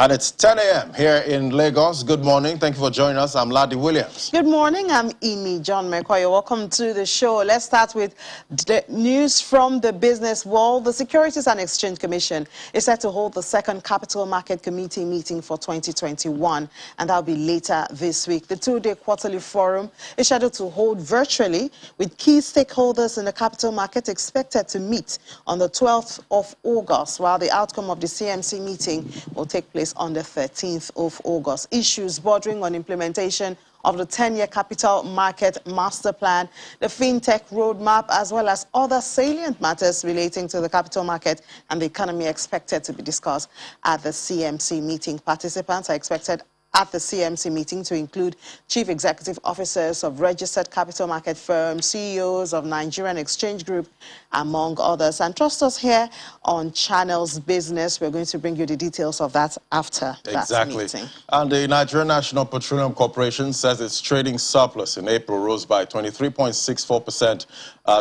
And it's 10 a.m. here in Lagos. Good morning. Thank you for joining us. I'm Ladi Williams. Good morning. I'm Imi John McCoy. Welcome to the show. Let's start with the news from the business world. The Securities and Exchange Commission is set to hold the second Capital Market Committee meeting for 2021, and that'll be later this week. The two-day quarterly forum is scheduled to hold virtually, with key stakeholders in the capital market expected to meet on the 12th of August, while the outcome of the CMC meeting will take place on the 13th of August. Issues bordering on implementation of the 10-year capital market master plan, the fintech roadmap, as well as other salient matters relating to the capital market and the economy expected to be discussed at the CMC meeting. Participants are expected at the CMC meeting to include chief executive officers of registered capital market firms, CEOs of Nigerian Exchange Group, among others. And trust us here on Channels Business. We're going to bring you the details of that after that meeting. And the Nigerian National Petroleum Corporation says its trading surplus in April rose by 23.64%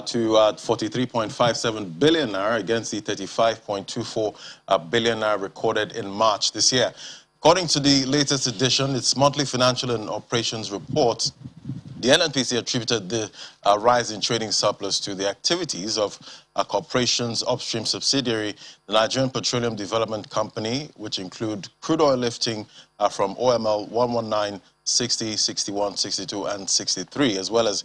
to 43.57 billion naira against the 35.24 billion naira recorded in March this year. According to the latest edition, its monthly financial and operations report, the NNPC attributed the rise in trading surplus to the activities of a corporation's upstream subsidiary, the Nigerian Petroleum Development Company, which include crude oil lifting from OML 119, 60, 61, 62, and 63, as well as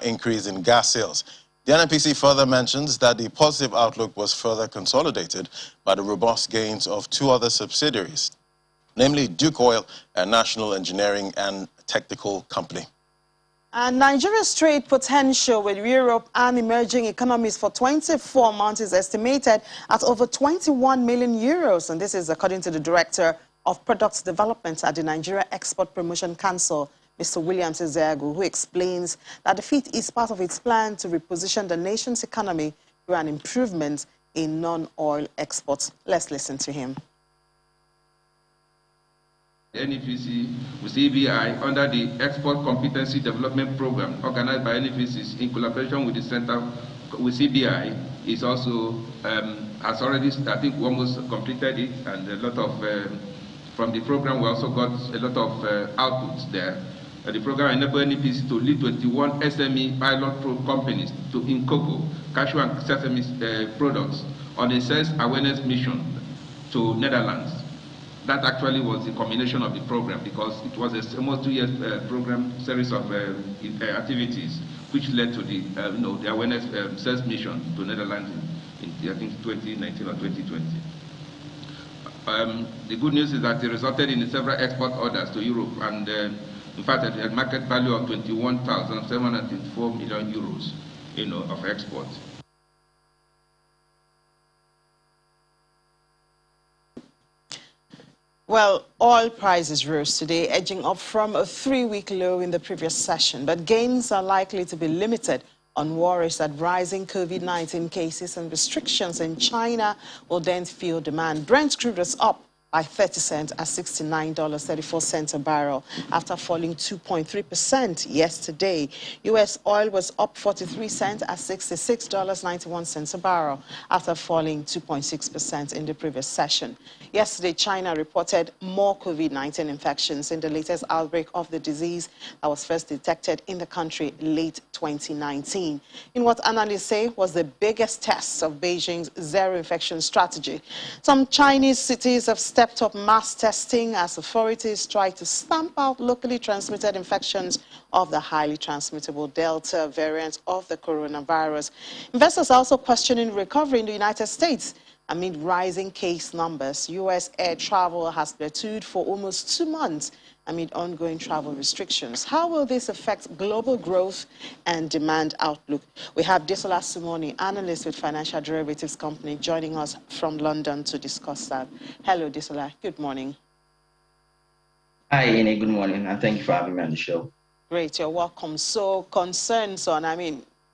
increase in gas sales. The NNPC further mentions that the positive outlook was further consolidated by the robust gains of two other subsidiaries, namely Duke Oil and National Engineering and Technical Company. And Nigeria's trade potential with Europe and emerging economies for 24 months is estimated at over 21 million euros. And this is according to the Director of Products Development at the Nigeria Export Promotion Council, Mr. Williams Ezeagu, who explains that the feat is part of its plan to reposition the nation's economy through an improvement in non-oil exports. Let's listen to him. NEPC with CBI under the Export Competency Development Program organized by NEPC in collaboration with the Center with CBI is also has already, I think, almost completed it, and a lot of from the program we also got a lot of outputs there. The program enabled NEPC to lead 21 SME pilot companies in cocoa, cashew, and sesame products on a sales awareness mission to Netherlands. That actually was the combination of the program, because it was a almost 2 years program series of activities which led to the the awareness sales mission to Netherlands in I think 2019 or 2020. The good news is that it resulted in several export orders to Europe, and in fact a market value of 21,724 million euros, of export. Well, oil prices rose today, edging up from a 3-week low in the previous session. But gains are likely to be limited on worries that rising COVID-19 cases and restrictions in China will then fuel demand. Brent crude is up by 30 cents at $69.34 a barrel after falling 2.3% yesterday. U.S. oil was up 43 cents at $66.91 a barrel after falling 2.6% in the previous session. Yesterday, China reported more COVID-19 infections in the latest outbreak of the disease that was first detected in the country late 2019. In what analysts say was the biggest test of Beijing's zero-infection strategy. Some Chinese cities have stepped up mass testing as authorities try to stamp out locally transmitted infections of the highly transmittable Delta variant of the coronavirus. Investors are also questioning recovery in the United States. Amid rising case numbers, U.S. air travel has plateaued for almost 2 months amid ongoing travel restrictions. How will this affect global growth and demand outlook? We have Desola Sumoni, analyst with Financial Derivatives Company, joining us from London to discuss that. Hello, Desola. Good morning. Hi, Ine. Good morning, and thank you for having me on the show. Great. You're welcome. So concerns on,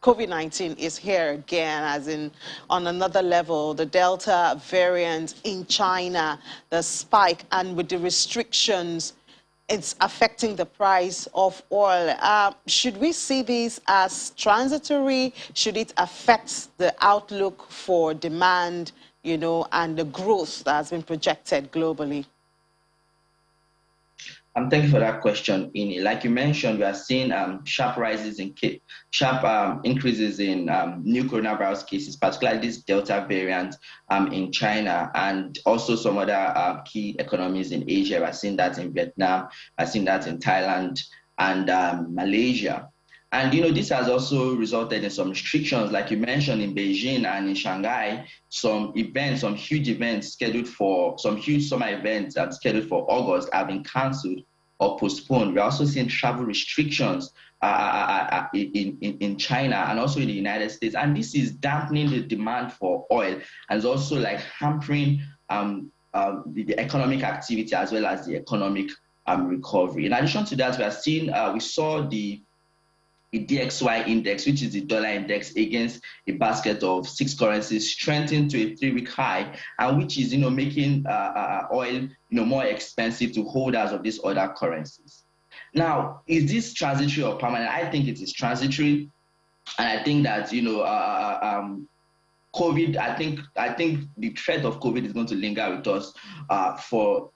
COVID-19 is here again, as in on another level. The Delta variant in China, the spike, and with the restrictions, it's affecting the price of oil. Should we see this as transitory? Should it affect the outlook for demand, and the growth that has been projected globally? Thank you for that question, Ini. Like you mentioned, we are seeing sharp increases in new coronavirus cases, particularly this Delta variant in China, and also some other key economies in Asia. We're seeing that in Vietnam, we're seeing that in Thailand and Malaysia. And this has also resulted in some restrictions, like you mentioned, in Beijing and in Shanghai. Some huge huge summer events scheduled for August have been cancelled or postponed. We're also seeing travel restrictions in China and also in the United States, and this is dampening the demand for oil and is also like hampering the economic activity as well as the economic recovery. In addition to that, we saw the DXY index, which is the dollar index against a basket of 6 currencies, strengthened to a 3-week high, and which is making oil more expensive to holders of these other currencies. Now, is this transitory or permanent? I think it is transitory, and I think that COVID. I think the threat of COVID is going to linger with us for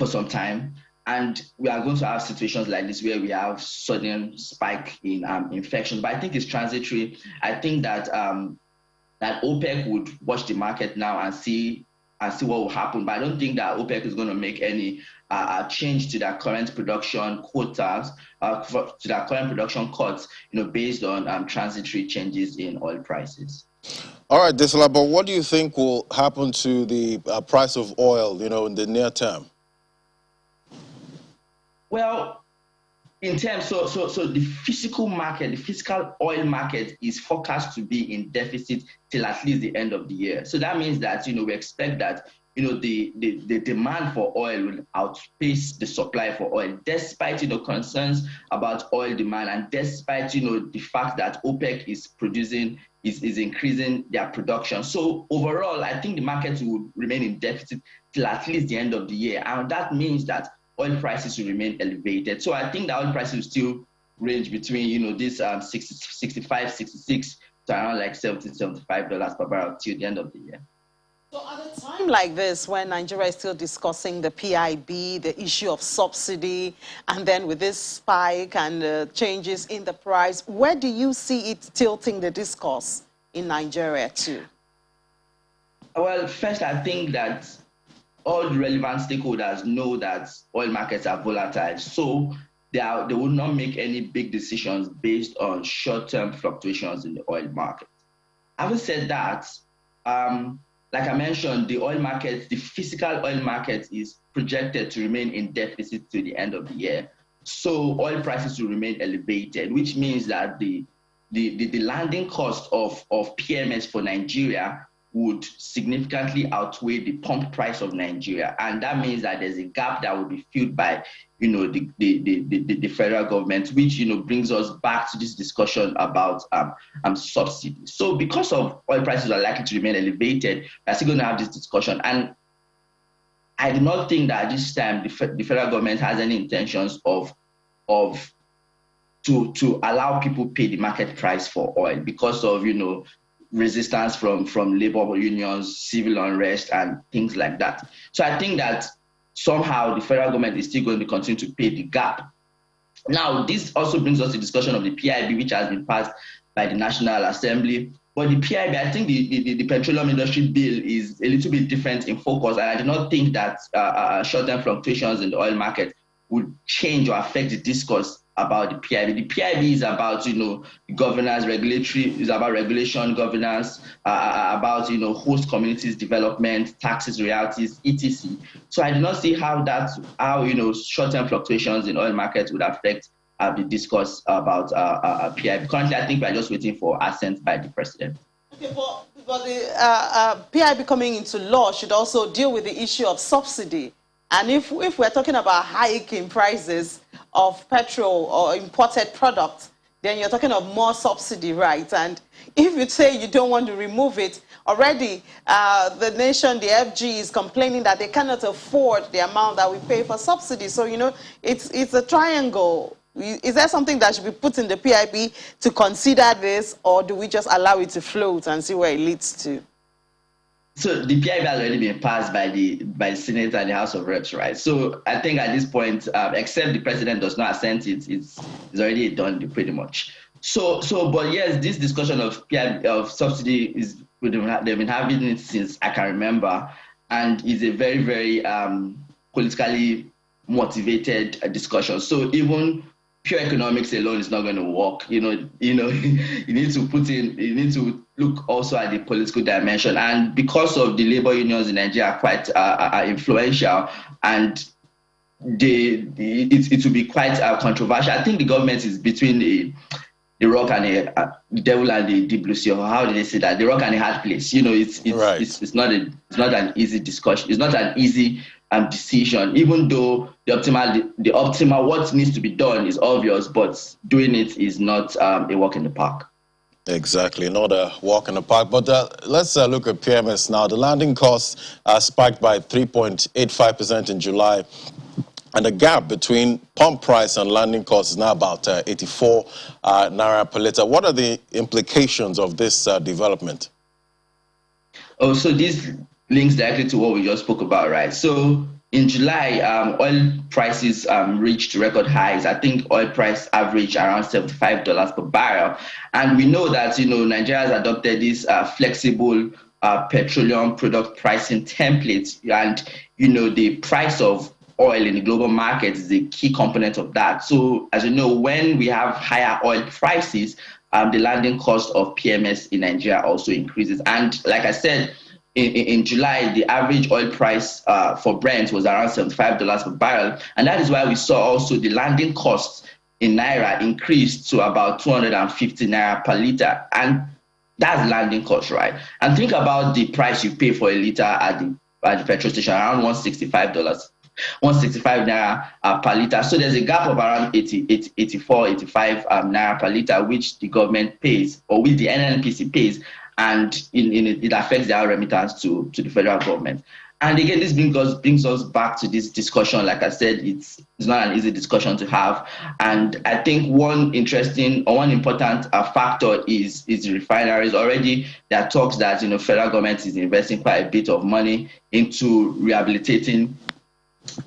some time. And we are going to have situations like this where we have sudden spike in infections. But I think it's transitory. I think that that OPEC would watch the market now and see what will happen. But I don't think that OPEC is going to make any change to their current production quotas, to their current production cuts, based on transitory changes in oil prices. All right, Desola, but what do you think will happen to the price of oil, in the near term? Well, in terms, so the physical oil market is forecast to be in deficit till at least the end of the year. So that means that, we expect that, the demand for oil will outpace the supply for oil, despite, concerns about oil demand and despite, the fact that OPEC is increasing their production. So overall, I think the market will remain in deficit till at least the end of the year. And that means that oil prices will remain elevated. So I think the oil prices will still range between, this 65, 66 to around like $70, $75 per barrel till the end of the year. So at a time like this, when Nigeria is still discussing the PIB, the issue of subsidy, and then with this spike and changes in the price, where do you see it tilting the discourse in Nigeria too? Well, first, I think that all the relevant stakeholders know that oil markets are volatile, so they will not make any big decisions based on short-term fluctuations in the oil market. Having said that, like I mentioned, the physical oil market is projected to remain in deficit to the end of the year. So oil prices will remain elevated, which means that the landing cost of PMS for Nigeria would significantly outweigh the pump price of Nigeria. And that means that there's a gap that will be filled by, the federal government, which, brings us back to this discussion about subsidies. So because of oil prices are likely to remain elevated, we're still going to have this discussion. And I do not think that at this time the federal government has any intentions to allow people pay the market price for oil because of, resistance from labor unions, civil unrest, and things like that. So I think that somehow the federal government is still going to continue to pay the gap. Now, this also brings us to the discussion of the PIB, which has been passed by the National Assembly. But the PIB, I think the petroleum industry bill is a little bit different in focus, and I do not think that short-term fluctuations in the oil market would change or affect the discourse about the PIB. The PIB is about, governance, is about regulation, governance, about, host communities development, taxes, royalties, etc. So I do not see how short-term fluctuations in oil markets would affect the discourse about PIB. Currently, I think we are just waiting for assent by the president. Okay, but the PIB coming into law should also deal with the issue of subsidy. And if we're talking about hiking prices of petrol or imported products, then you're talking of more subsidy, right? And if you say you don't want to remove it, already the nation, the FG, is complaining that they cannot afford the amount that we pay for subsidy. So, it's a triangle. Is there something that should be put in the PIB to consider this, or do we just allow it to float and see where it leads to? So the PIB has already been passed by the Senate and the House of Reps, right? So I think at this point, except the president does not assent it, it's already done pretty much. But yes, this discussion of PIB of subsidy they've been having it since I can remember, and is a very, very politically motivated discussion. So even pure economics alone is not going to work. You need to look also at the political dimension. And because of the labor unions in Nigeria are quite influential, and it will be quite controversial. I think the government is between the rock and the devil and the deep blue sea. Or how do they say that? The rock and the hard place. It's not an easy discussion. It's not an easy decision, even though the optimal what needs to be done is obvious, but doing it is not a walk in the park. Exactly, not a walk in the park. But let's look at PMS now. The landing costs spiked by 3.85% in July. And the gap between pump price and landing cost is now about 84 naira per liter. What are the implications of this development? Oh, so this links directly to what we just spoke about, right? So in July, oil prices reached record highs. I think oil price averaged around $75 per barrel. And we know that, Nigeria has adopted this flexible petroleum product pricing template. And, the price of oil in the global market is a key component of that. So as you know, when we have higher oil prices, the landing cost of PMS in Nigeria also increases. And like I said, in July, the average oil price for Brent was around $75 per barrel. And that is why we saw also the landing costs in Naira increased to about 250 Naira per liter. And that's landing cost, right? And think about the price you pay for a liter at the petrol station, around $165. 165 Naira per liter. So there's a gap of around 84, 85 Naira per liter, which the government pays, or which the NNPC pays, and it affects their remittance to the federal government. And again, this brings us back to this discussion. Like I said, it's not an easy discussion to have. And I think one important factor is refineries. Already there are talks that federal government is investing quite a bit of money into rehabilitating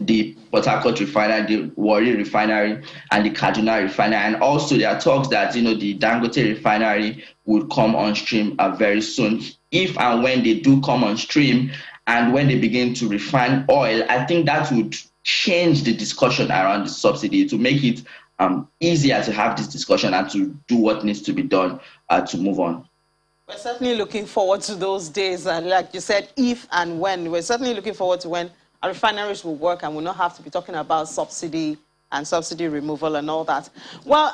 the Port Harcourt refinery, the Warri refinery, and the Kaduna refinery. And also there are talks that the Dangote refinery would come on stream very soon. If and when they do come on stream and when they begin to refine oil, I think that would change the discussion around the subsidy to make it easier to have this discussion and to do what needs to be done to move on. We're certainly looking forward to those days. And like you said, if and when, we're certainly looking forward to when our refineries will work and will not have to be talking about subsidy and subsidy removal and all that. Well,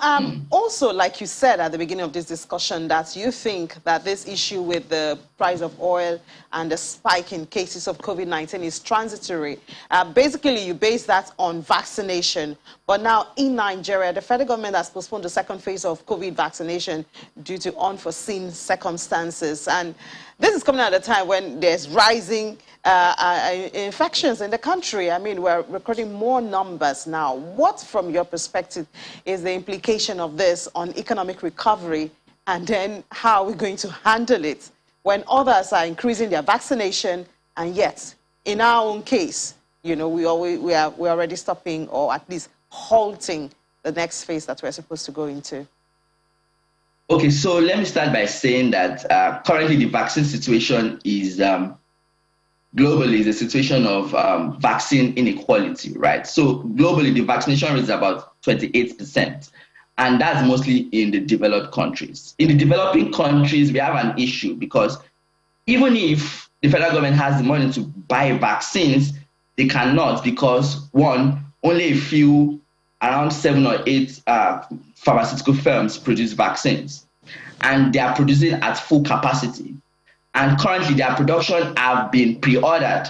also, like you said at the beginning of this discussion, that you think that this issue with the price of oil and the spike in cases of COVID-19 is transitory. Basically, you base that on vaccination. But now in Nigeria, the federal government has postponed the second phase of COVID vaccination due to unforeseen circumstances. And this is coming at a time when there's rising infections in the country. I mean, we're recording more numbers now. What, from your perspective, is the implication of this on economic recovery, and then how are we going to handle it when others are increasing their vaccination, and yet, in our own case, we're already stopping or at least halting the next phase that we're supposed to go into? Okay, so let me start by saying that currently the vaccine situation is globally is a situation of vaccine inequality, right? So globally, the vaccination rate is about 28%, and that's mostly in the developed countries. In the developing countries, we have an issue because even if the federal government has the money to buy vaccines, they cannot because, one, only a few, around 7 or 8 pharmaceutical firms produce vaccines, and they are producing at full capacity. And currently, their production have been pre-ordered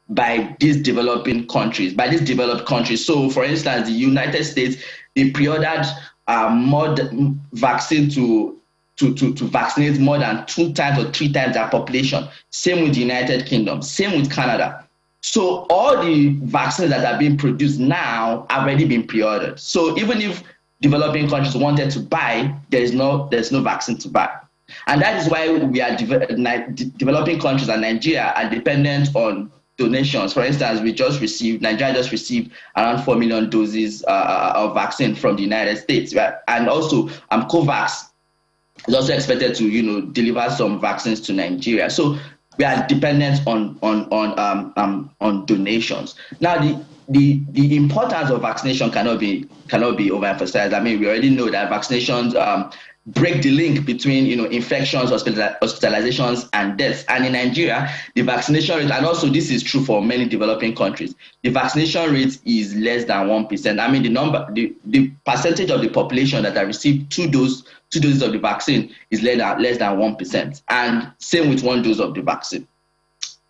by these developing countries, by these developed countries. So, for instance, the United States, they pre-ordered more vaccine to vaccinate more than 2 times or 3 times their population. Same with the United Kingdom, same with Canada. So all the vaccines that are being produced now have already been pre-ordered. So even if developing countries wanted to buy, there's no vaccine to buy. And that is why we are developing countries and Nigeria are dependent on donations. For instance, Nigeria just received around 4 million doses of vaccine from the United States. Right? And also COVAX is also expected to, deliver some vaccines to Nigeria. So we are dependent on donations. Now, the importance of vaccination cannot be overemphasized. I mean, we already know that vaccinations break the link between infections, hospitalizations, and deaths. And in Nigeria, the vaccination rate, and also this is true for many developing countries, the vaccination rate is less than 1%. I mean, the percentage of the population that have received two doses of the vaccine is less than 1%, and same with 1 dose of the vaccine.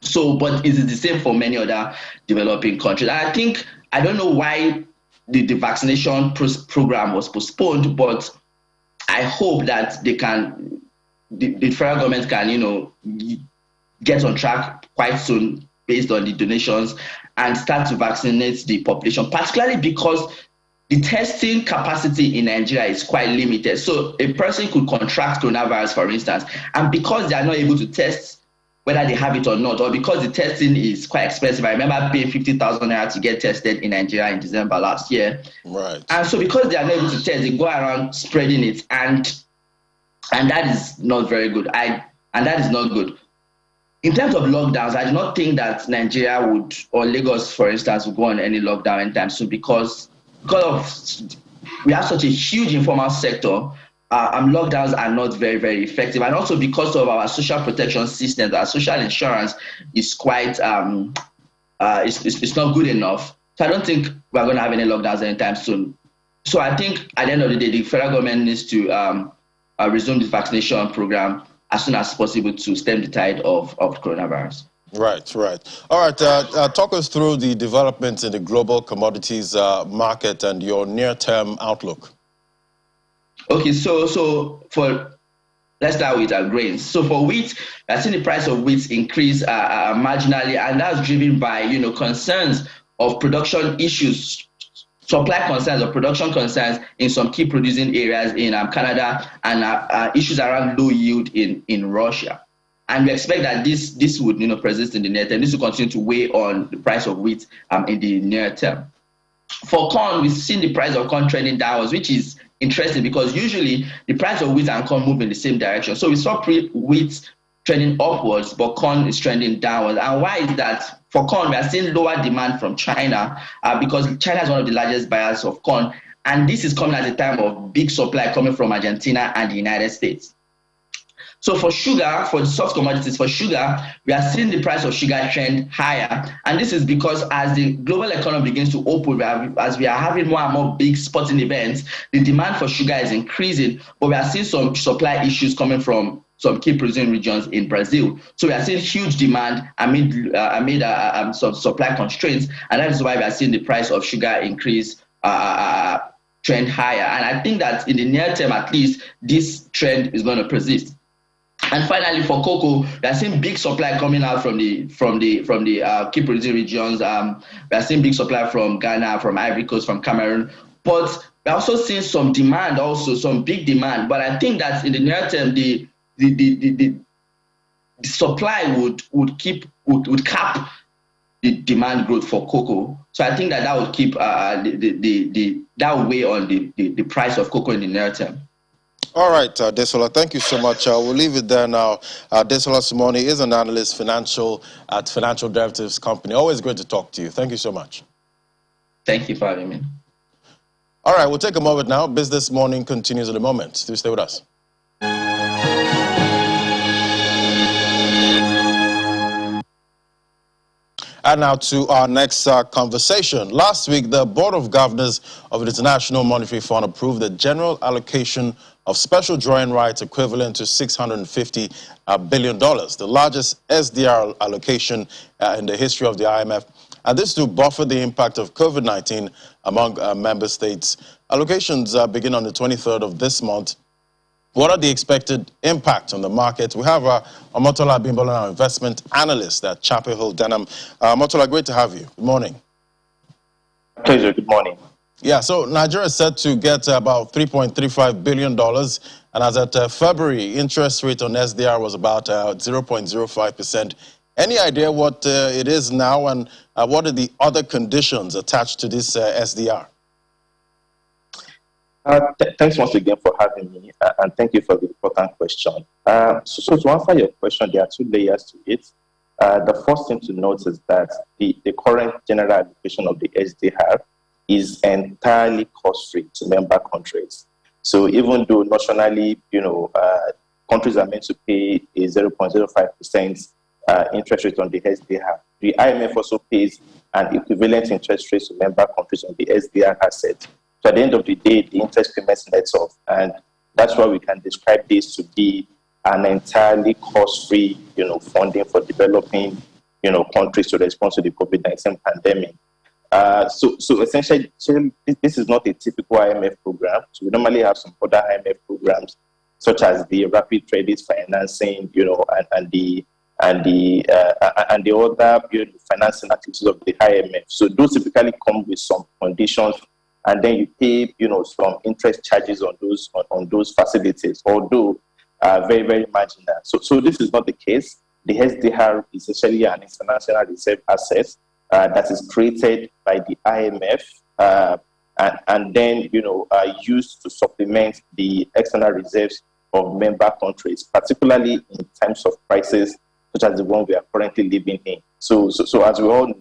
So, but it is the same for many other developing countries. And I don't know why the vaccination program was postponed, but I hope that the federal government can, get on track quite soon based on the donations and start to vaccinate the population, particularly because the testing capacity in Nigeria is quite limited. So a person could contract coronavirus, for instance, and because they are not able to test whether they have it or not, or because the testing is quite expensive. I remember paying 50,000 naira to get tested in Nigeria in December last year. Right. And so because they are not able to test, they go around spreading it, and that is not very good. And that is not good. In terms of lockdowns, I do not think that Nigeria would, or Lagos, for instance, would go on any lockdown anytime soon because we have such a huge informal sector. Lockdowns are not very, very effective, and also because of our social protection systems, our social insurance is quite it's not good enough. So I don't think we're going to have any lockdowns anytime soon. So I think at the end of the day, the federal government needs to resume the vaccination program as soon as possible to stem the tide of coronavirus. Right. All right, talk us through the developments in the global commodities market and your near-term outlook. Okay, so let's start with grains. So for wheat, I've seen the price of wheat increase marginally, and that's driven by concerns of production issues, supply concerns or production concerns in some key producing areas in Canada, and issues around low yield in Russia. And we expect that this would persist in the near term. This will continue to weigh on the price of wheat in the near term. For corn, we've seen the price of corn trending downwards, which is interesting because usually the price of wheat and corn move in the same direction. So we saw wheat trending upwards, but corn is trending downwards. And why is that? For corn, we are seeing lower demand from China because China is one of the largest buyers of corn. And this is coming at a time of big supply coming from Argentina and the United States. So for sugar, for the soft commodities, for sugar, we are seeing the price of sugar trend higher. And this is because as the global economy begins to open, as we are having more and more big sporting events, the demand for sugar is increasing. But we are seeing some supply issues coming from some key producing regions in Brazil. So we are seeing huge demand amid some supply constraints. And that is why we are seeing the price of sugar increase, trend higher. And I think that in the near term, at least, this trend is going to persist. And finally, for cocoa, we are seeing big supply coming out from the key producing regions. We are seeing big supply from Ghana, from Ivory Coast, from Cameroon. But we're also seeing some demand, some big demand. But I think that in the near term, the supply would cap the demand growth for cocoa. So I think that would keep that would weigh on the price of cocoa in the near term. All right, Desola, thank you so much. We'll leave it there now. Desola Simoni is an analyst at Financial Derivatives Company. Always great to talk to you. Thank you so much. Thank you for having me. All right, we'll take a moment now. Business Morning continues in a moment. Do stay with us. And now to our next conversation. Last week, the Board of Governors of the International Monetary Fund approved the general allocation of special drawing rights equivalent to $650 billion, the largest SDR allocation in the history of the IMF. And this to buffer the impact of COVID-19 among member states. Allocations begin on the 23rd of this month. What are the expected impact on the market? We have Omotola Bimbola, our investment analyst at Chapel Hill Denham. Omotola, great to have you. Good morning. Pleasure. Good morning. Yeah, so Nigeria is set to get about $3.35 billion. And as at February, interest rate on SDR was about 0.05%. Any idea what it is now, and what are the other conditions attached to this SDR? Thanks once again for having me, and thank you for the important question. So to answer your question, there are two layers to it. The first thing to note is that the current general allocation of the SDR is entirely cost-free to member countries. So even though nationally, countries are meant to pay a 0.05% interest rate on the SDR, the IMF also pays an equivalent interest rate to member countries on the SDR asset. So at the end of the day, the interest payments nets off, and that's why we can describe this to be an entirely cost-free, funding for developing, countries to respond to the COVID-19 pandemic. So essentially, this is not a typical IMF program. So we normally have some other IMF programs, such as the rapid credit financing, and the other financing activities of the IMF. So those typically come with some conditions, and then you pay some interest charges on those facilities, although very, very marginal. So this is not the case. The SDR is essentially an international reserve asset that is created by the IMF, and then used to supplement the external reserves of member countries, particularly in times of crisis such as the one we are currently living in. So as we all know,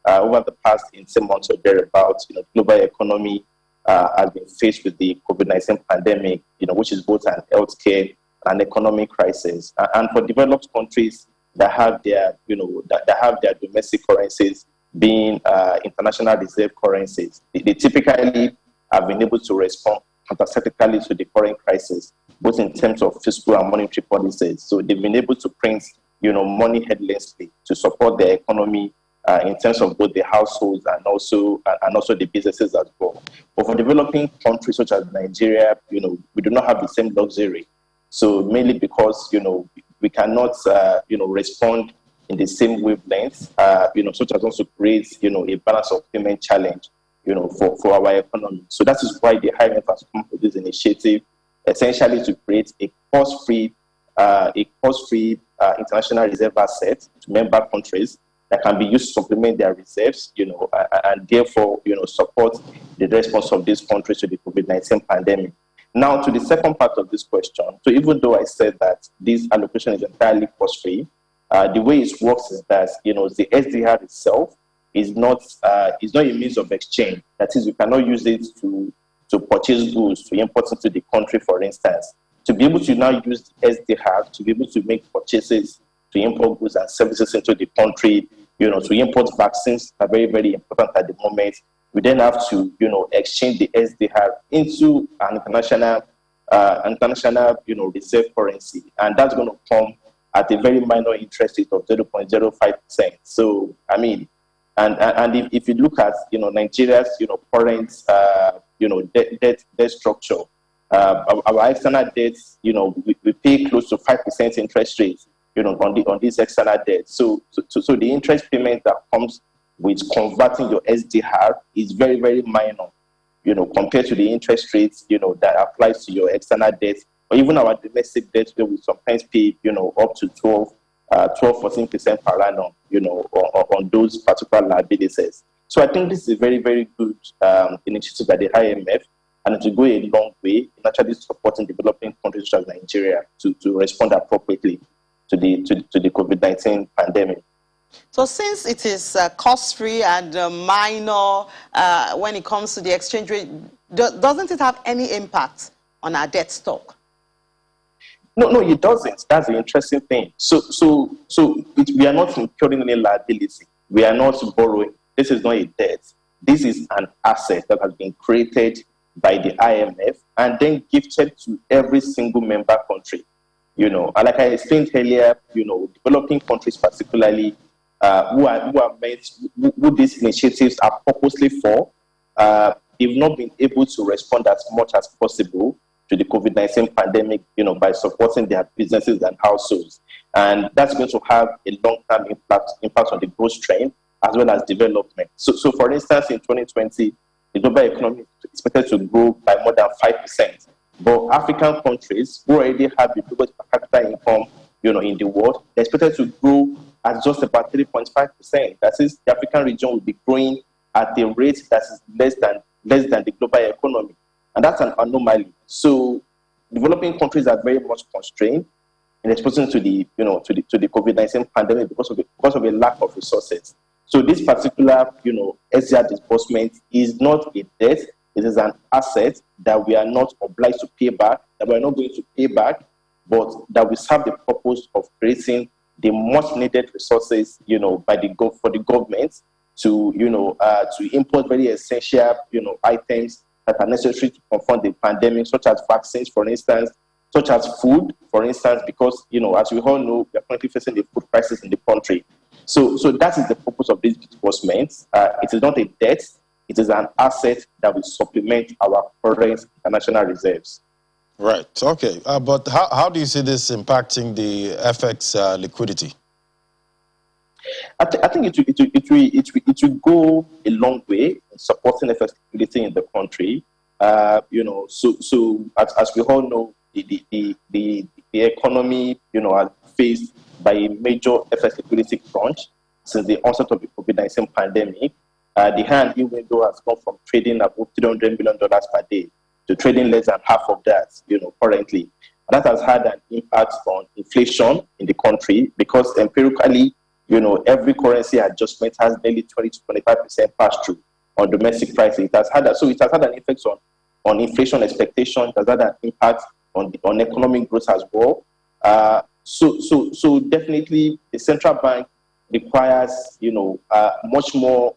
over the past 18 months or thereabouts, global economy has been faced with the COVID-19 pandemic, which is both an healthcare and economic crisis. And for developed countries that have their, that have their domestic currencies being international reserve currencies, they typically have been able to respond countercyclically to the current crisis, both in terms of fiscal and monetary policies. So they've been able to print, money headlessly to support their economy in terms of both the households and also the businesses as well. But for developing countries such as Nigeria, we do not have the same luxury. So mainly because we cannot respond in the same wavelength, such as also creates a balance of payment challenge for our economy. So that is why the IMF has come with this initiative, essentially to create a cost-free international reserve asset to member countries that can be used to supplement their reserves, and therefore, support the response of these countries to the COVID-19 pandemic. Now, to the second part of this question, so even though I said that this allocation is entirely cost-free, the way it works is that, the SDR itself is not a means of exchange. That is, you cannot use it to purchase goods, to import into the country, for instance. To be able to now use the SDR to be able to make purchases, to import goods and services into the country, to import vaccines are very, very important at the moment. We then have to, exchange the SDR into an international, reserve currency, and that's going to come at a very minor interest rate of 0.05%. So, I mean, and if you look at, Nigeria's, current, debt structure, our external debts, we pay close to 5% interest rates, on these external debts. So the interest payment that comes with converting your SDR is very, very minor, compared to the interest rates, that applies to your external debts, or even our domestic debt, where we sometimes pay, up to 14% per annum, on those particular liabilities. So I think this is a very, very good initiative by the IMF, and it will go a long way in actually supporting developing countries such as Nigeria to respond appropriately to the COVID-19 pandemic. So since it is cost-free and minor when it comes to the exchange rate, doesn't it have any impact on our debt stock? No, it doesn't. That's the interesting thing. So we are not incurring any liability. We are not borrowing. This is not a debt. This is an asset that has been created by the IMF and then gifted to every single member country. Like I explained earlier, developing countries particularly, who these initiatives are purposely for, they've not been able to respond as much as possible to the COVID-19 pandemic, by supporting their businesses and households. And that's going to have a long-term impact on the growth trend as well as development. So for instance, in 2020, the global economy is expected to grow by more than 5%. But African countries who already have the lowest per capita income, in the world, they're expected to grow at just about 3.5%. That is, the African region will be growing at a rate that is less than the global economy, and that's an anomaly. So, developing countries are very much constrained in exposing to the COVID-19 pandemic because of a lack of resources. So, this particular SDR disbursement is not a debt; it is an asset that we are not obliged to pay back, that we are not going to pay back, but that will serve the purpose of creating the much needed resources, for the government to import very essential, items that are necessary to confront the pandemic, such as vaccines, for instance, such as food, for instance, because, as we all know, we are currently facing the food crisis in the country. So that is the purpose of this disbursement. It is not a debt; it is an asset that will supplement our current international reserves. Right. Okay. But how do you see this impacting the FX liquidity? I think it will go a long way in supporting FX liquidity in the country. So as we all know, the economy, are faced by a major FX liquidity crunch since the onset of the COVID-19 pandemic. The high-yield window has gone from trading above $300 million per day to trading less than half of that, currently. And that has had an impact on inflation in the country because empirically, every currency adjustment has nearly 20 to 25% pass-through on domestic prices. It has had an effect on inflation expectations. It has had an impact on economic growth as well. So definitely the central bank requires, much more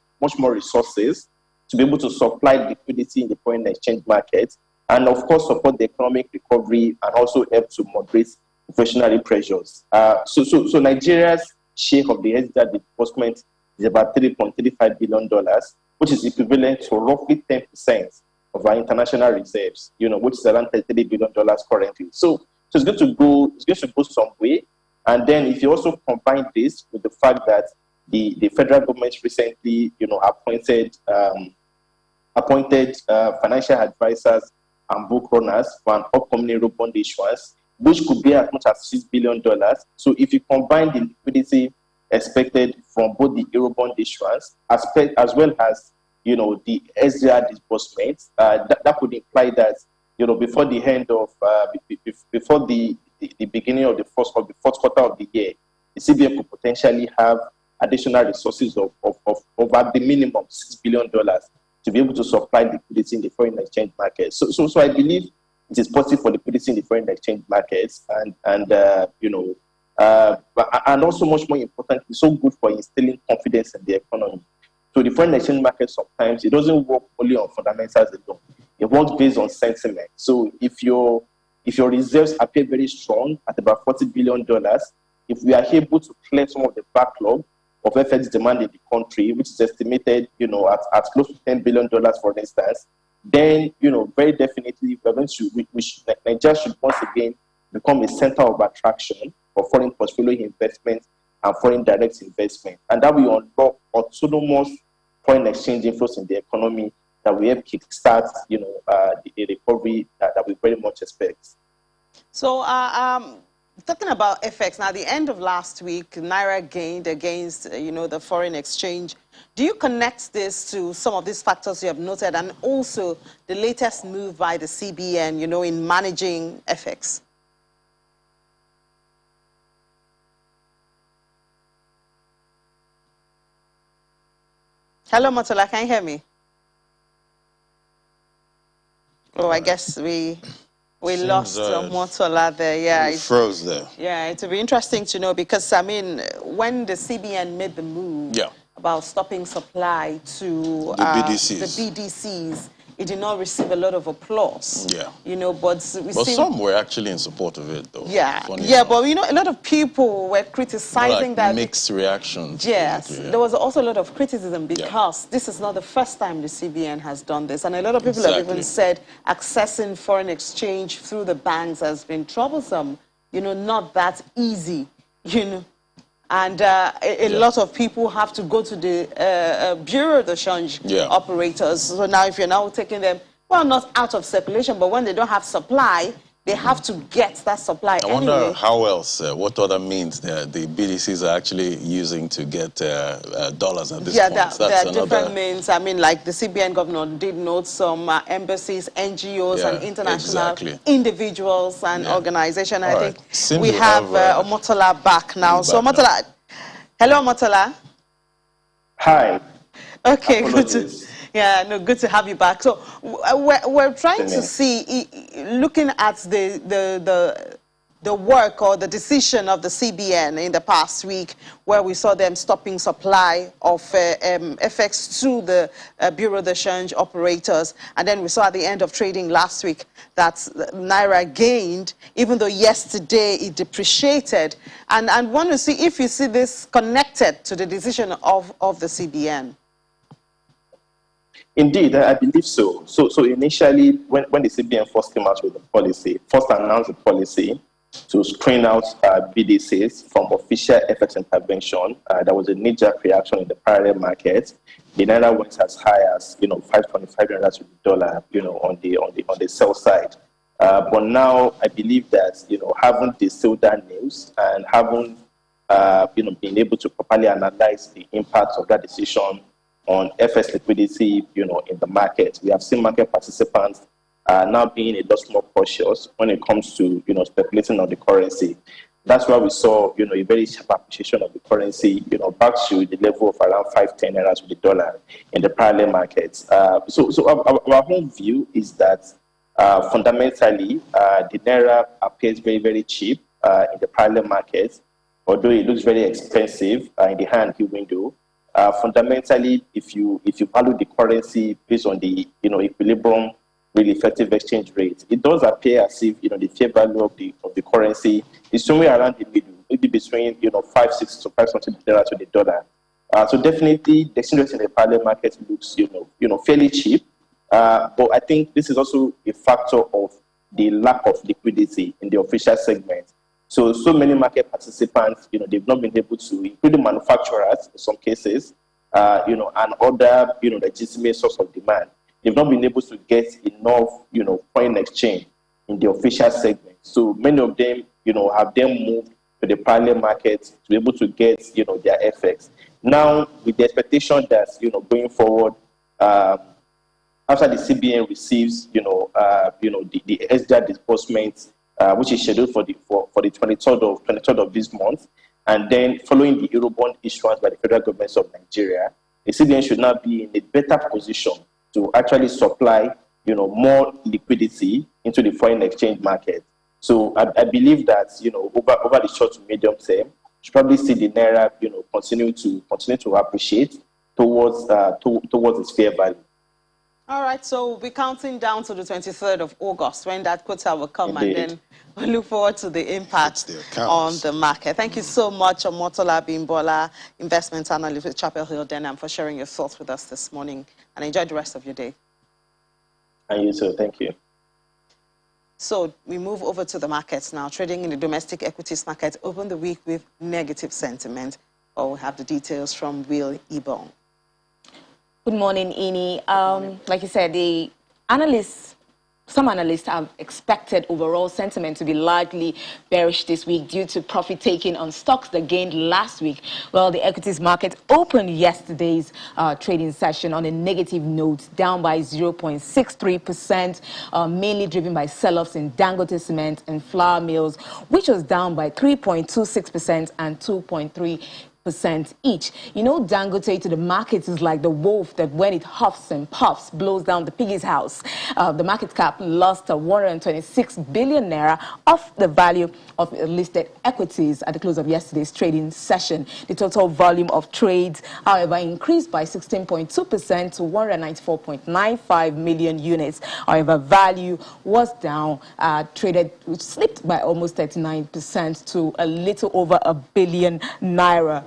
resources to be able to supply liquidity in the foreign exchange market, and of course support the economic recovery and also help to moderate inflationary pressures. So Nigeria's share of the SDR disbursement is about $3.35 billion, which is equivalent to roughly 10% of our international reserves, which is around $33 billion currently. So it's going to go some way. And then if you also combine this with the fact that the federal government recently, appointed financial advisors and book runners for an upcoming Eurobond issuance, which could be as much as $6 billion. So if you combine the liquidity expected from both the Eurobond issuance as well as the SDR disbursement, that would imply that before the end of before the beginning of the fourth quarter of the year, the CBN could potentially have additional resources of at the minimum $6 billion to be able to supply liquidity in the foreign exchange market. So I believe it is positive for liquidity in the foreign exchange markets, and also much more important, it's so good for instilling confidence in the economy. So the foreign exchange market sometimes it doesn't work only on fundamentals alone. It works based on sentiment. So if your reserves appear very strong at about $40 billion, if we are able to clear some of the backlog of FX demand in the country, which is estimated, at close to $10 billion, for instance, then, very definitely, Nigeria should once again become a center of attraction for foreign portfolio investment and foreign direct investment. And that will unlock autonomous foreign exchange inflows in the economy that will help kickstart, the recovery that we very much expect. So, talking about FX, now, the end of last week, Naira gained against, the foreign exchange. Do you connect this to some of these factors you have noted, and also the latest move by the CBN, in managing FX? Hello, Motola, can you hear me? Oh, I guess we lost Motola there. Yeah, it froze there. Yeah, it will be interesting to know because, when the CBN made the move about stopping supply to the BDCs, it did not receive a lot of applause. Yeah. But some were actually in support of it, though. Yeah, but a lot of people were criticizing that. Mixed reactions. Yes, there was also a lot of criticism because this is not the first time the CBN has done this, and a lot of people have even said accessing foreign exchange through the banks has been troublesome. Not that easy. And a lot of people have to go to the Bureau de Change operators. So now if you're now taking them, well, not out of circulation, but when they don't have supply, they have to get that supply I anyway. wonder how else, what other means the BDCs are actually using to get dollars at this point. There are different means. I mean, like the CBN governor did note some embassies, NGOs, and international individuals and organizations. I think we have Omotola back now. So Omotola, hello Omotola. Hi. Okay, good to have you back. So we're trying to see, looking at the work or the decision of the CBN in the past week, where we saw them stopping supply of FX to the Bureau de Change operators, and then we saw at the end of trading last week that Naira gained, even though yesterday it depreciated. And want to see if you see this connected to the decision of the CBN. Indeed, I believe so. So initially, when the CBN first came out with the policy, first announced the policy to screen out BDCs from official FX intervention, there was a knee-jerk reaction in the parallel market. The Naira went as high as 525 Naira to the dollar, on the sell side. But now I believe that having distilled that news and having been able to properly analyze the impact of that decision on FX liquidity, in the market, we have seen market participants now being a lot more cautious when it comes to, speculating on the currency. That's why we saw, a very sharp appreciation of the currency, back to the level of around 510 Naira to the dollar in the parallel markets. So our home view is that fundamentally, the Naira appears very, very cheap in the parallel market, although it looks very expensive in the high-and window. Fundamentally, if you value the currency based on the equilibrium really effective exchange rate, it does appear as if the fair value of the currency is somewhere around the middle, maybe between 5.6 to 5.7 Naira to the dollar. So definitely the exchange rate in the parallel market looks fairly cheap. But I think this is also a factor of the lack of liquidity in the official segment. So many market participants, they've not been able to, including manufacturers in some cases, and other, legitimate source of demand. They've not been able to get enough, foreign exchange in the official segment. So many of them, have then moved to the parallel market to be able to get, their FX. Now, with the expectation that, going forward, after the CBN receives, the SDR disbursement, which is scheduled for the 23rd of this month, and then following the Eurobond issuance by the federal government of Nigeria, the CBN should now be in a better position to actually supply, more liquidity into the foreign exchange market. So I believe that, over the short to medium term, you should probably see the Naira, continue to appreciate towards its fair value. All right, so we'll be counting down to the 23rd of August when that quota will come. Indeed. And then we'll look forward to the impact on the market. Thank you so much, Omotola Bimbola, investment analyst with Chapel Hill Denham, for sharing your thoughts with us this morning. And enjoy the rest of your day. And you too. Thank you. So we move over to the markets now. Trading in the domestic equities market opened the week with negative sentiment. We'll have the details from Will Ebong. Good morning, Ini. Like you said, some analysts have expected overall sentiment to be largely bearish this week due to profit taking on stocks that gained last week. Well, the equities market opened yesterday's trading session on a negative note, down by 0.63%, mainly driven by sell-offs in Dangote Cement and flour mills, which was down by 3.26% and 2.3% each. Dangote to the market is like the wolf that when it huffs and puffs, blows down the piggy's house. The market cap lost 126 billion Naira off the value of listed equities at the close of yesterday's trading session. The total volume of trades, however, increased by 16.2% to 194.95 million units. However, value was down, slipped by almost 39% to a little over $1 billion Naira.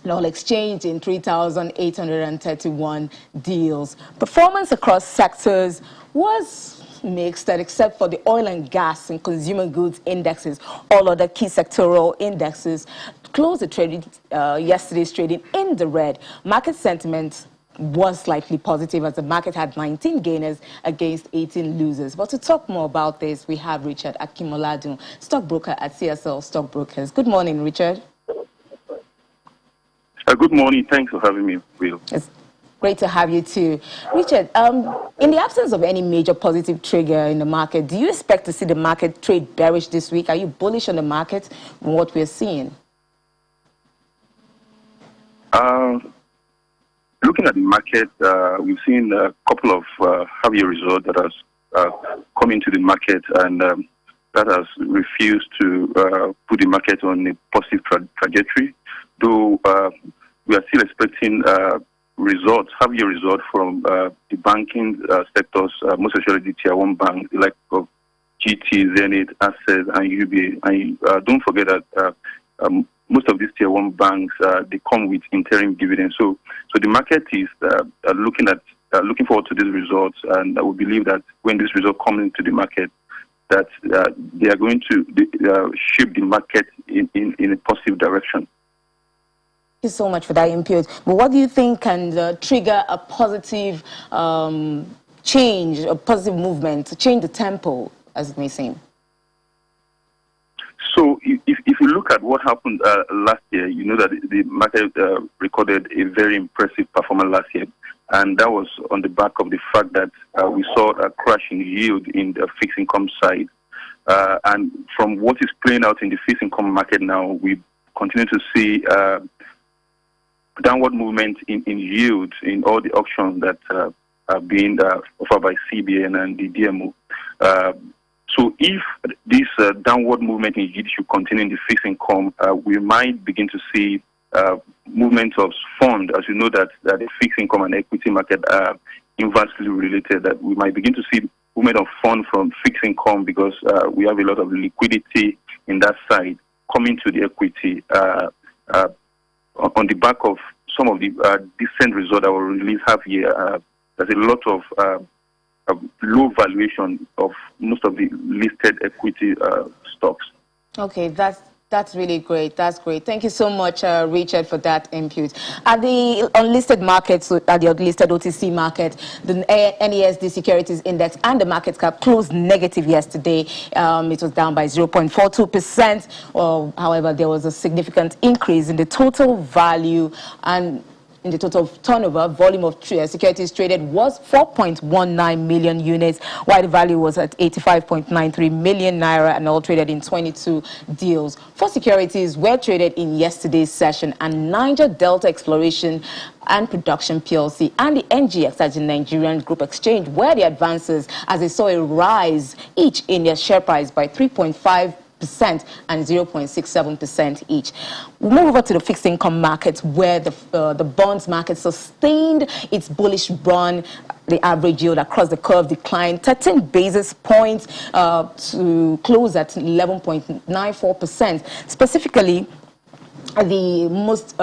All exchange in 3,831 deals. Performance across sectors was mixed that except for the oil and gas and consumer goods indexes, all other key sectoral indexes closed the trading, yesterday's trading in the red. Market sentiment was slightly positive as the market had 19 gainers against 18 losers. But to talk more about this, we have Richard Akimoladun, stockbroker at CSL Stockbrokers. Good morning, Richard. Good morning. Thanks for having me, Will. It's great to have you too. Richard, in the absence of any major positive trigger in the market, do you expect to see the market trade bearish this week? Are you bullish on the market from what we're seeing? Looking at the market, we've seen a couple of heavy results that has come into the market, and that has refused to put the market on a positive trajectory. Though we are still expecting heavy results from the banking sectors, most especially the Tier 1 banks, like of GT, Zenith, Access, and UBA. And don't forget that most of these Tier 1 banks, they come with interim dividends. So the market is looking forward to these results, and we believe that when this result comes into the market, that they are going to shape the market in a positive direction. Thank you so much for that input. But what do you think can trigger a positive change, a positive movement, to change the tempo, as it may seem? So if you look at what happened last year, you know that the market recorded a very impressive performance last year. And that was on the back of the fact that we saw a crash in yield in the fixed income side. And from what is playing out in the fixed income market now, we continue to see downward movement in yields in all the auctions that are being offered by CBN and the DMO. So if this downward movement in yield should continue in the fixed income, we might begin to see movement of funds. As you know that the fixed income and equity market are inversely related, that we might begin to see movement of funds from fixed income because we have a lot of liquidity in that side coming to the equity on the back of some of the decent results that were released half year. There's a lot of low valuation of most of the listed equity stocks. Okay, that's really great. That's great. Thank you so much, Richard, for that input. At the unlisted markets, at the unlisted OTC market, the NESD Securities Index and the market cap closed negative yesterday. It was down by 0.42%. However, there was a significant increase in the total value and in the total turnover. Volume of securities traded was 4.19 million units, while the value was at 85.93 million naira, and all traded in 22 deals. 4 securities were traded in yesterday's session, and Niger Delta Exploration and Production PLC and the NGX, that's the Nigerian Group Exchange, were the advances as they saw a rise each in their share price by 3.5% and 0.67% each. We'll move over to the fixed income market, where the bonds market sustained its bullish run. The average yield across the curve declined 13 basis points to close at 11.94%. Specifically, the most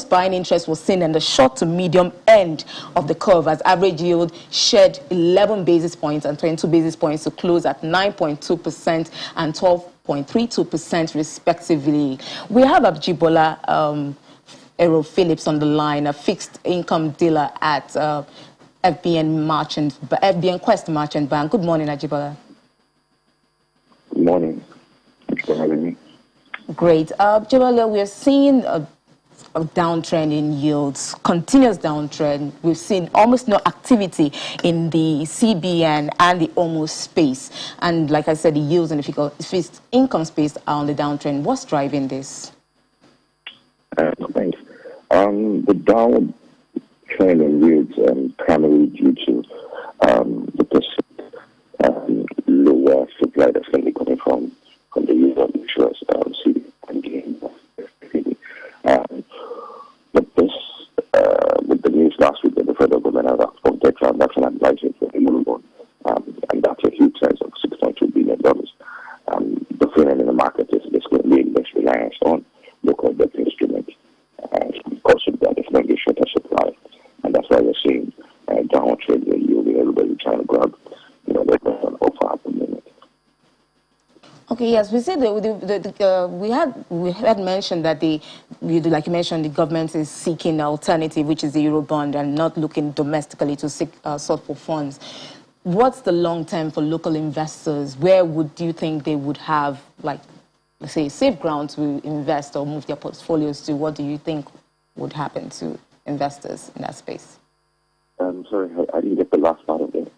buying interest was seen in the short to medium end of the curve, as average yield shed 11 basis points and 22 basis points to close at 9.2% and 12.32% respectively. We have Ajibola Aero Phillips on the line, a fixed income dealer at FBN Quest Merchant Bank. Good morning, Ajibola. Good morning. Thanks for having me. Great. Ajibola, we are seeing a downtrend in yields, continuous downtrend. We've seen almost no activity in the CBN and the OMO space. And like I said, the yields in the fixed income space are on the downtrend. What's driving this? Thanks. The downward trend in yields primarily due to the perceived lower supply that's going to be coming from the yield of insurance, CBN and gain. But this, with the news last week that the federal government has of debt transaction advising for the Eurobond, and that's a huge size of $6.2 billion. The feeling in the market is basically less reliance on local debt instruments. Because of that, it's going to be shorter supply, and that's why we're seeing downward trade in yield. Everybody trying to grab, Okay, yes, we said we had mentioned that like you mentioned, the government is seeking an alternative, which is the Eurobond, and not looking domestically to sort for funds. What's the long term for local investors? Where would you think they would have, like, let's say, safe ground to invest or move their portfolios to? What do you think would happen to investors in that space? Sorry, I didn't get the last part of it.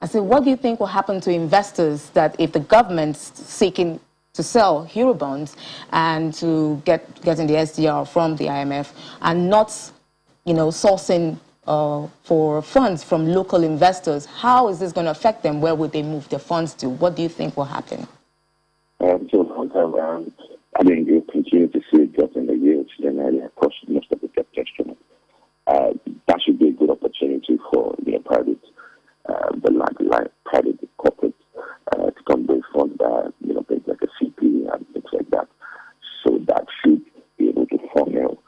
I said, what do you think will happen to investors that if the government's seeking to sell Eurobonds and to getting the SDR from the IMF and not, sourcing for funds from local investors, how is this going to affect them? Where would they move their funds to? What do you think will happen? So long term, I mean, you continue to see it drop in the yields generally across most of the debt instruments. That should be a good opportunity for the private, the private corporates to come with funds that, things like a CP and things like that. So that should be able to funnel,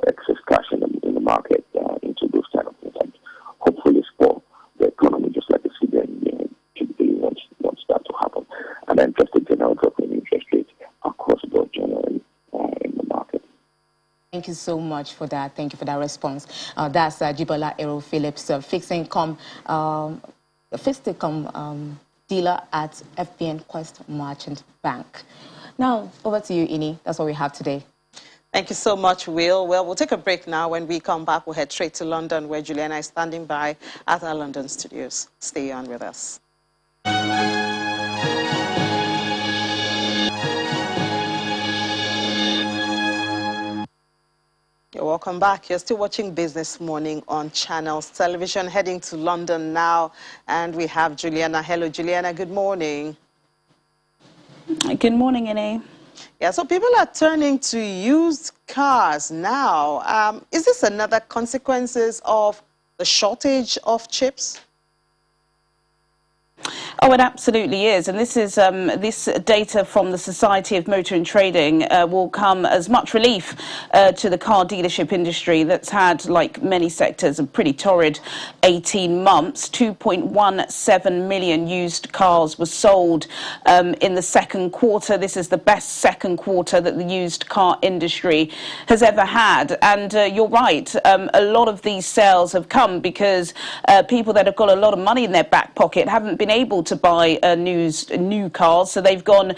excess cash in the market into those kind of things. And hopefully spur the economy, just like the CBN typically wants that to happen. And then just a general drop in interest rates across the board generally in the market. Thank you so much for that. Thank you for that response. That's Jibola Ero Phillips, fixed income dealer at FBN Quest Merchant Bank. Now, over to you, Ini. That's what we have today. Thank you so much, Will. Well, we'll take a break now. When we come back, we'll head straight to London, where Juliana is standing by at our London studios. Stay on with us. Welcome back. You're still watching Business Morning on Channels Television, heading to London now. And we have Juliana. Hello, Juliana. Good morning. Good morning, Ine. Yeah, so people are turning to used cars now. Is this another consequences of the shortage of chips? Oh, it absolutely is. And this is this data from the Society of Motor and Trading will come as much relief to the car dealership industry that's had, like many sectors, a pretty torrid 18 months. 2.17 million used cars were sold in the second quarter. This is the best second quarter that the used car industry has ever had. And you're right, a lot of these sales have come because people that have got a lot of money in their back pocket haven't been able to buy new cars, so they've gone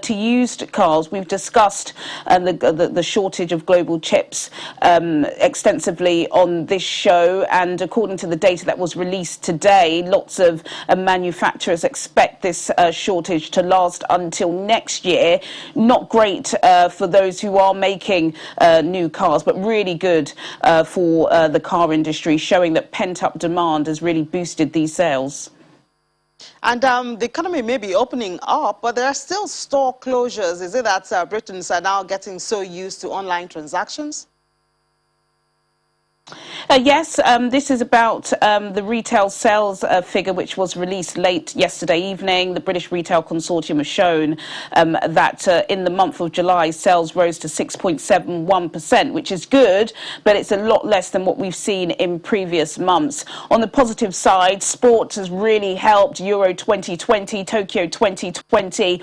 to used cars. We've discussed the shortage of global chips extensively on this show, and according to the data that was released today, lots of manufacturers expect this shortage to last until next year. Not great for those who are making new cars, but really good for the car industry, showing that pent-up demand has really boosted these sales. And the economy may be opening up, but there are still store closures. Is it that Britons are now getting so used to online transactions? Yes, this is about the retail sales figure, which was released late yesterday evening. The British Retail Consortium has shown that in the month of July, sales rose to 6.71%, which is good, but it's a lot less than what we've seen in previous months. On the positive side, sport has really helped. Euro 2020, Tokyo 2020,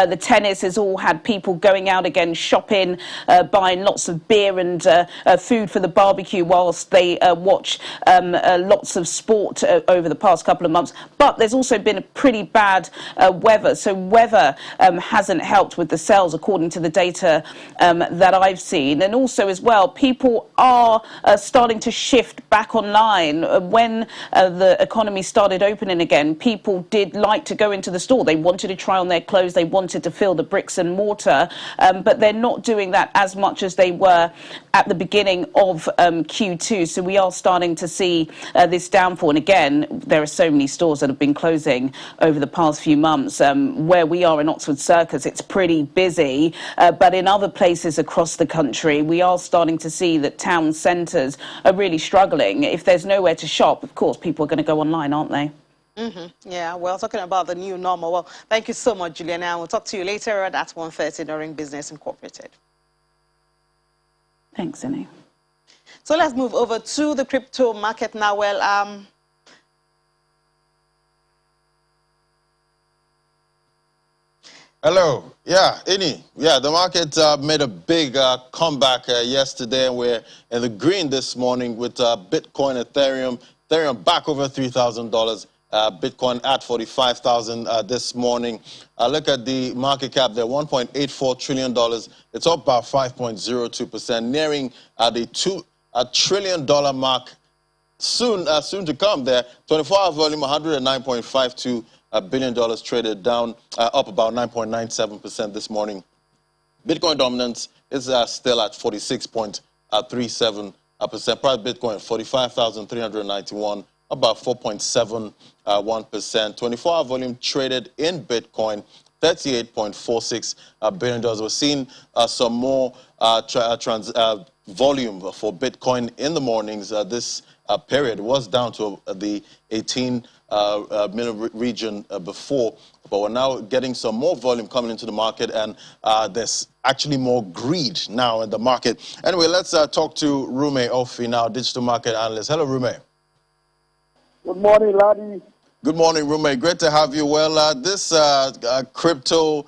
the tennis has all had people going out again, shopping, buying lots of beer and food for the barbecue whilst they watch lots of sport over the past couple of months. But there's also been a pretty bad weather, so weather hasn't helped with the sales according to the data that I've seen. And also as well, people are starting to shift back online. When the economy started opening again, people did like to go into the store. They wanted to try on their clothes, they wanted to feel the bricks and mortar, but they're not doing that as much as they were at the beginning of Q2. So we are starting to see this downfall. And again, there are so many stores that have been closing over the past few months. Where we are in Oxford Circus, it's pretty busy. But in other places across the country, we are starting to see that town centres are really struggling. If there's nowhere to shop, of course, people are going to go online, aren't they? Yeah, well, talking about the new normal. Well, thank you so much, Juliana. We'll talk to you later at 1:30 during Business Incorporated. Thanks, Annie. So let's move over to the crypto market now. Well, Hello. Yeah, Ini. Yeah, the market made a big comeback yesterday, and we're in the green this morning with Bitcoin, Ethereum back over $3,000. Bitcoin at 45,000 this morning. Look at the market cap there, $1.84 trillion. It's up about 5.02%, nearing the $2 trillion mark. Soon to come there. 24-hour volume, $109.52 billion traded, down, up about 9.97% this morning. Bitcoin dominance is still at 46.37%. Price Bitcoin, 45,391, about 4.71%. 24-hour volume traded in Bitcoin, $38.46 billion. We're seeing some more volume for Bitcoin in the mornings. This period was down to the 18 million region before, but we're now getting some more volume coming into the market, and there's actually more greed now in the market. Anyway, let's talk to Rume Ofi now, digital market analyst. Hello, Rume. Good morning, Larry. Good morning, Rume. Great to have you. Well, this crypto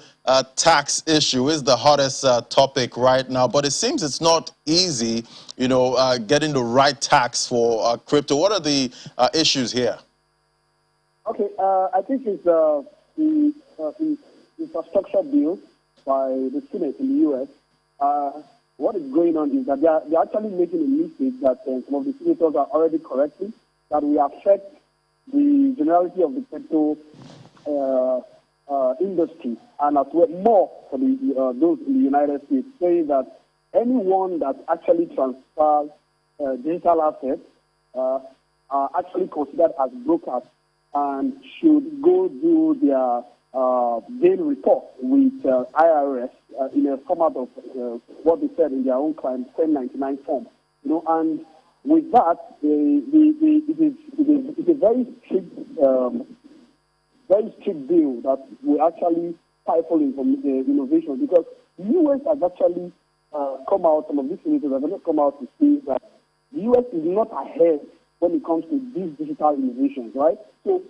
tax issue is the hottest topic right now, but it seems it's not easy, you know, getting the right tax for crypto. What are the issues here? Okay, I think it's the infrastructure bill by the Senate in the U.S. What is going on is that they're actually making a mistake that some of the senators are already correcting, that will affect the generality of the crypto industry, and as well more for those in the United States, saying that anyone that actually transfers digital assets are actually considered as brokers and should go do their daily report with IRS in a format of what they said in their own client 1099 form. You know, and with that, it is a very strict bill that will actually stifle innovation, because the U.S. has actually come out, some of these senators have not come out to say that the U.S. is not ahead when it comes to these digital innovations, right? So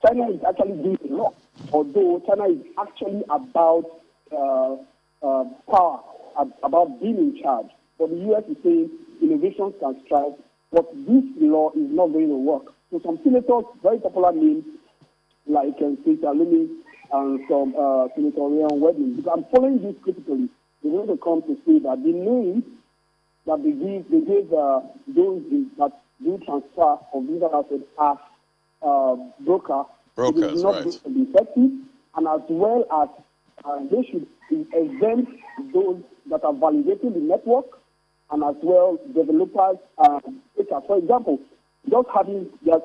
China is actually doing a lot, although China is actually about power, about being in charge. But the U.S. is saying innovations can strive, but this law is not going to work. So some senators, very popular names, like Senator Lumi and some senatorial weddings, because I'm following this critically, they're going to come to say that the names that they gave those that do transfer of these assets as brokers is not going to be effective, and as well as they should exempt those that are validating the network, and as well developers. For example, just having the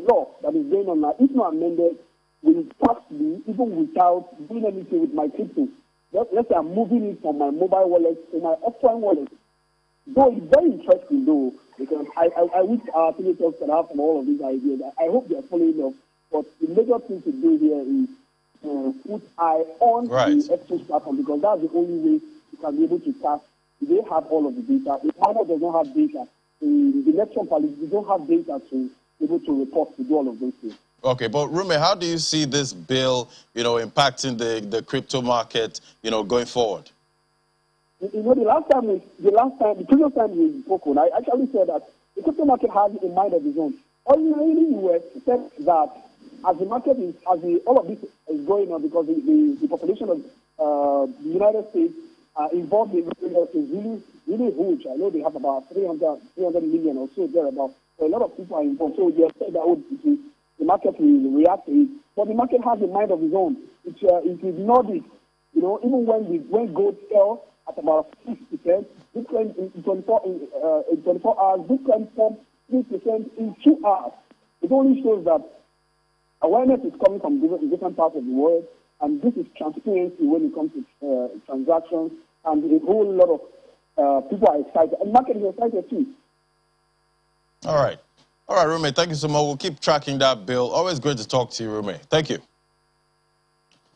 law that is going on now, if not amended, will tax me even without doing anything with my crypto. Let's say I'm moving it from my mobile wallet to my offline wallet. Though it's very interesting, though, because I wish our senators could have all of these ideas. I hope they are following up. But the major thing to do here is put eye on the exchange platform, because that's the only way you can be able to tax. They have all of the data. The miner does not have data. The election police, they don't have data to be able to report, to do all of those things. Okay, but Rume, how do you see this bill, you know, impacting the crypto market, you know, going forward? You know, the previous time we spoke on, I actually said that the crypto market has a mind of its own. Ordinarily, you were said that as the market is, all of this is going on, because the population of the United States involved in crypto is really huge. I know they have about 300 million or so thereabout. So a lot of people are involved. So they said that the market will react to it. But the market has a mind of its own. It ignored it. You know, even when gold fell at about 6%, Bitcoin in 24 hours, Bitcoin pumped 3% in 2 hours. It only shows that awareness is coming from different parts of the world, and this is transparency when it comes to transactions, and a whole lot of people are excited, and the market is excited too. All right, Rume, thank you so much. We'll keep tracking that bill. Always great to talk to you, Rume. Thank you.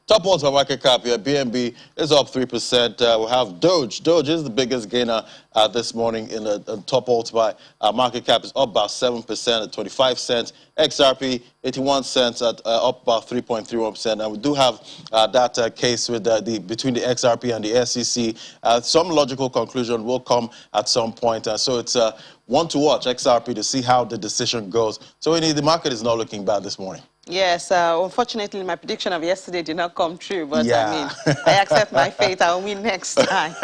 Top odds by market cap here. BNB is up 3%. We have Doge. Doge is the biggest gainer this morning in the top odds by market cap. Is up about 7% at 25 cents. XRP 81 cents at up about 3.31%. And we do have that case with between the XRP and the SEC. Some logical conclusion will come at some point. So it's one to watch XRP to see how the decision goes. So the market is not looking bad this morning. Yes, unfortunately, my prediction of yesterday did not come true, but yeah. I mean, I accept my fate. I'll win next time.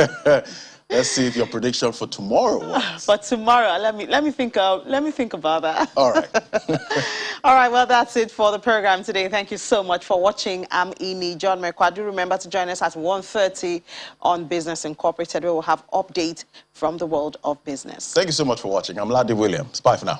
Let's see if your prediction for tomorrow was. For tomorrow, let me think about that. All right. All right, well, that's it for the program today. Thank you so much for watching. I'm Ini John Mekwa. Do remember to join us at 1:30 on Business Incorporated, where we'll have updates from the world of business. Thank you so much for watching. I'm Ladi Williams. Bye for now.